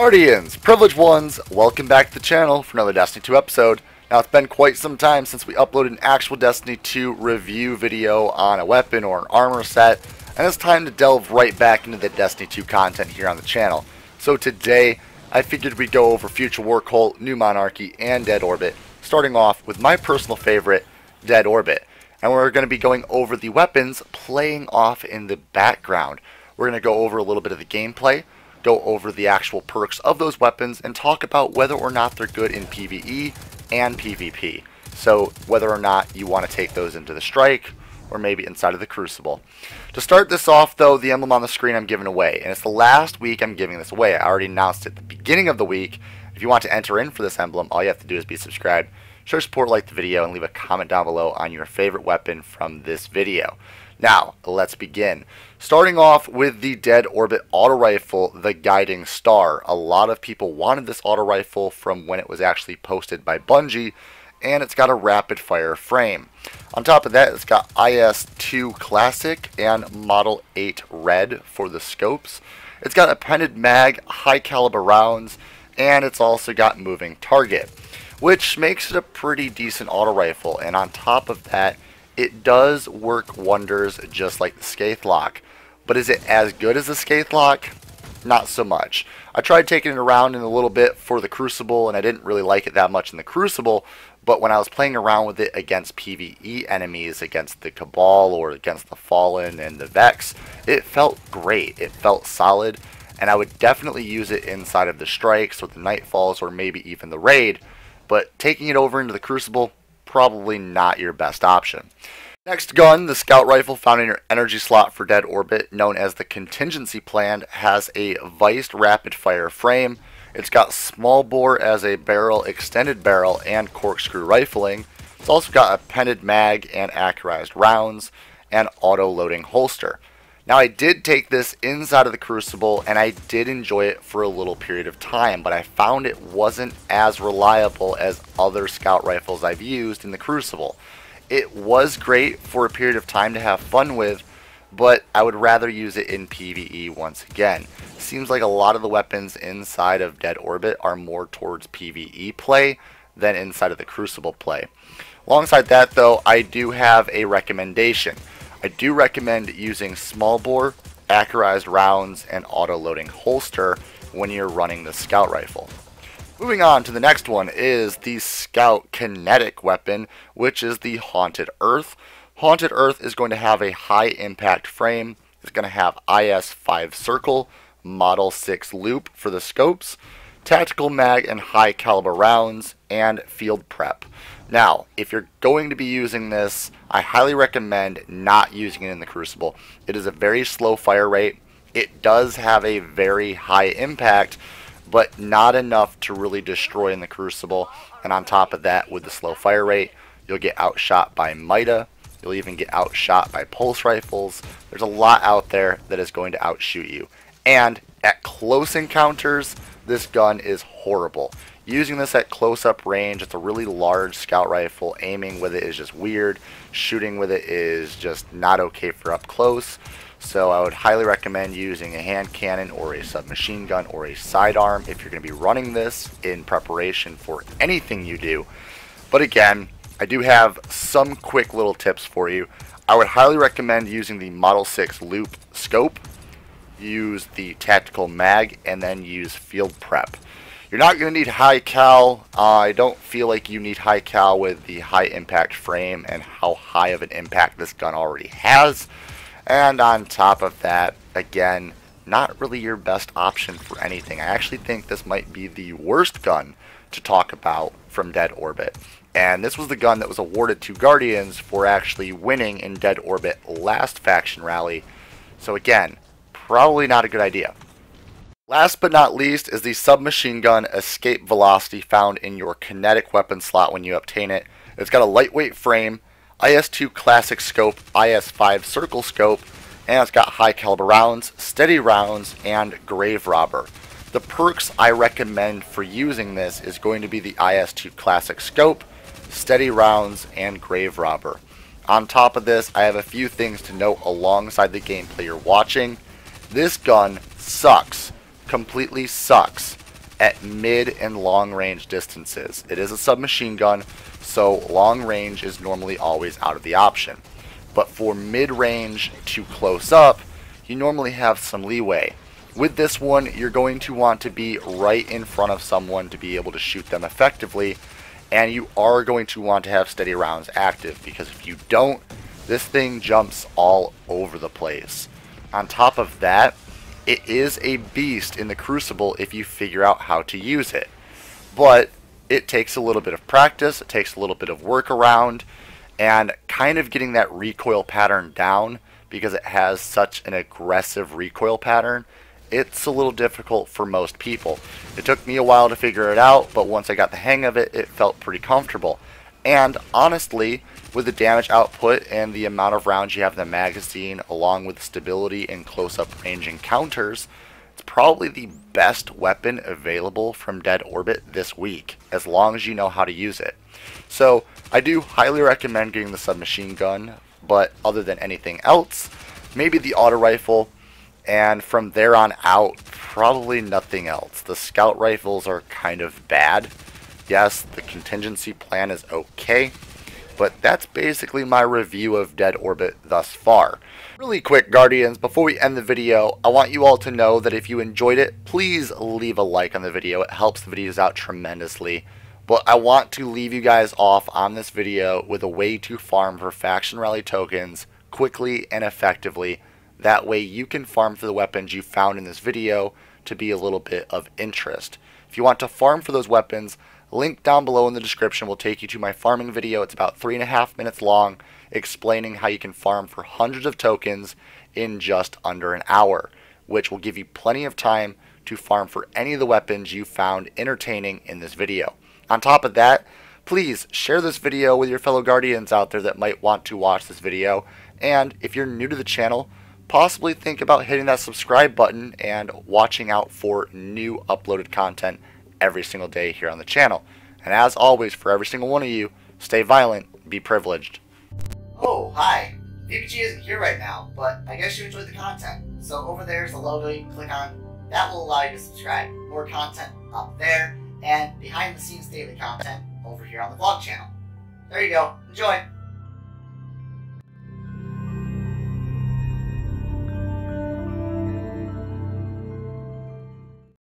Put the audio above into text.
Guardians, Privileged Ones, welcome back to the channel for another Destiny 2 episode. Now, it's been quite some time since we uploaded an actual Destiny 2 review video on a weapon or an armor set, and it's time to delve right back into the Destiny 2 content here on the channel. So today, I figured we'd go over Future War Cult, New Monarchy, and Dead Orbit, starting off with my personal favorite, Dead Orbit. And we're going to be going over the weapons playing off in the background. We're going to go over a little bit of the gameplay, go over the actual perks of those weapons, and talk about whether or not they're good in PvE and PvP. So whether or not you want to take those into the Strike or maybe inside of the Crucible. To start this off though, the emblem on the screen I'm giving away, and it's the last week I'm giving this away. I already announced it at the beginning of the week. If you want to enter in for this emblem, all you have to do is be subscribed, show support, like the video, and leave a comment down below on your favorite weapon from this video. Now, let's begin. Starting off with the Dead Orbit auto rifle, the Guiding Star. A lot of people wanted this auto rifle from when it was actually posted by Bungie, and it's got a rapid fire frame. On top of that, it's got IS-2 Classic and Model 8 Red for the scopes. It's got appended mag, high caliber rounds, and it's also got moving target, which makes it a pretty decent auto rifle. And on top of that, it does work wonders just like the Scathelocke. But is it as good as the Scathelocke? Not so much. I tried taking it around in a little bit for the Crucible, and I didn't really like it that much in the Crucible, but when I was playing around with it against PvE enemies, against the Cabal or against the Fallen and the Vex, it felt great. It felt solid, and I would definitely use it inside of the Strikes or the Nightfalls or maybe even the Raid, but taking it over into the Crucible, probably not your best option. Next gun, the Scout Rifle found in your energy slot for Dead Orbit, known as the Contingency Plan, has a Viced rapid fire frame. It's got small bore as a barrel, extended barrel, and corkscrew rifling. It's also got appended mag and accurized rounds, and auto loading holster. Now, I did take this inside of the Crucible, and I did enjoy it for a little period of time, but I found it wasn't as reliable as other Scout Rifles I've used in the Crucible. It was great for a period of time to have fun with, but I would rather use it in PvE once again. Seems like a lot of the weapons inside of Dead Orbit are more towards PvE play than inside of the Crucible play. Alongside that though, I do have a recommendation. I do recommend using small bore, accurized rounds, and auto loading holster when you're running the Scout Rifle. Moving on to the next one is the Scout Kinetic weapon, which is the Haunted Earth. Haunted Earth is going to have a high impact frame. It's going to have IS-5 circle, Model 6 loop for the scopes, tactical mag and high caliber rounds, and field prep. Now, if you're going to be using this, I highly recommend not using it in the Crucible. It is a very slow fire rate. It does have a very high impact, but not enough to really destroy in the Crucible. And on top of that, with the slow fire rate, you'll get outshot by Mida. You'll even get outshot by pulse rifles. There's a lot out there that is going to outshoot you. And at close encounters, this gun is horrible. Using this at close-up range, it's a really large scout rifle. Aiming with it is just weird. Shooting with it is just not okay for up close. So I would highly recommend using a hand cannon or a submachine gun or a sidearm if you're going to be running this in preparation for anything you do. But again, I do have some quick little tips for you. I would highly recommend using the Model 6 loop scope, use the tactical mag, and then use field prep. You're not going to need high cal. I don't feel like you need high cal with the high impact frame and how high of an impact this gun already has. And on top of that, again, not really your best option for anything. I actually think this might be the worst gun to talk about from Dead Orbit. And this was the gun that was awarded to Guardians for actually winning in Dead Orbit last faction rally. So again, probably not a good idea. Last but not least is the submachine gun escape velocity found in your kinetic weapon slot when you obtain it. It's got a lightweight frame, IS-2 classic scope, IS-5 circle scope, and it's got high caliber rounds, steady rounds, and grave robber. The perks I recommend for using this is going to be the IS-2 classic scope, steady rounds, and grave robber. On top of this, I have a few things to note alongside the gameplay you're watching. This gun sucks. Completely sucks at mid and long range distances. It is a submachine gun, so long range is normally always out of the option. But for mid range to close up, you normally have some leeway. With this one, you're going to want to be right in front of someone to be able to shoot them effectively, and you are going to want to have steady rounds active, because if you don't, this thing jumps all over the place. On top of that, it is a beast in the Crucible if you figure out how to use it. But it takes a little bit of practice, it takes a little bit of workaround, and kind of getting that recoil pattern down, because it has such an aggressive recoil pattern, it's a little difficult for most people. It took me a while to figure it out, but once I got the hang of it, it felt pretty comfortable. And honestly, with the damage output and the amount of rounds you have in the magazine, along with the stability and close-up range encounters, it's probably the best weapon available from Dead Orbit this week, as long as you know how to use it. So I do highly recommend getting the submachine gun, but other than anything else, maybe the auto rifle, and from there on out, probably nothing else. The scout rifles are kind of bad. Yes, the contingency plan is okay, but that's basically my review of Dead Orbit thus far. Really quick, Guardians, before we end the video, I want you all to know that if you enjoyed it, please leave a like on the video. It helps the videos out tremendously. But I want to leave you guys off on this video with a way to farm for Faction Rally tokens quickly and effectively. That way you can farm for the weapons you found in this video to be a little bit of interest. If you want to farm for those weapons, link down below in the description will take you to my farming video. It's about 3.5 minutes long, explaining how you can farm for hundreds of tokens in just under an hour, which will give you plenty of time to farm for any of the weapons you found entertaining in this video. On top of that, please share this video with your fellow Guardians out there that might want to watch this video. And if you're new to the channel, possibly think about hitting that subscribe button and watching out for new uploaded content every single day here on the channel. And as always, for every single one of you, stay violent, be privileged. Oh, hi. VPG isn't here right now, but I guess you enjoyed the content. So over there's a logo you can click on. That will allow you to subscribe. More content up there, and behind the scenes daily content over here on the vlog channel. There you go. Enjoy.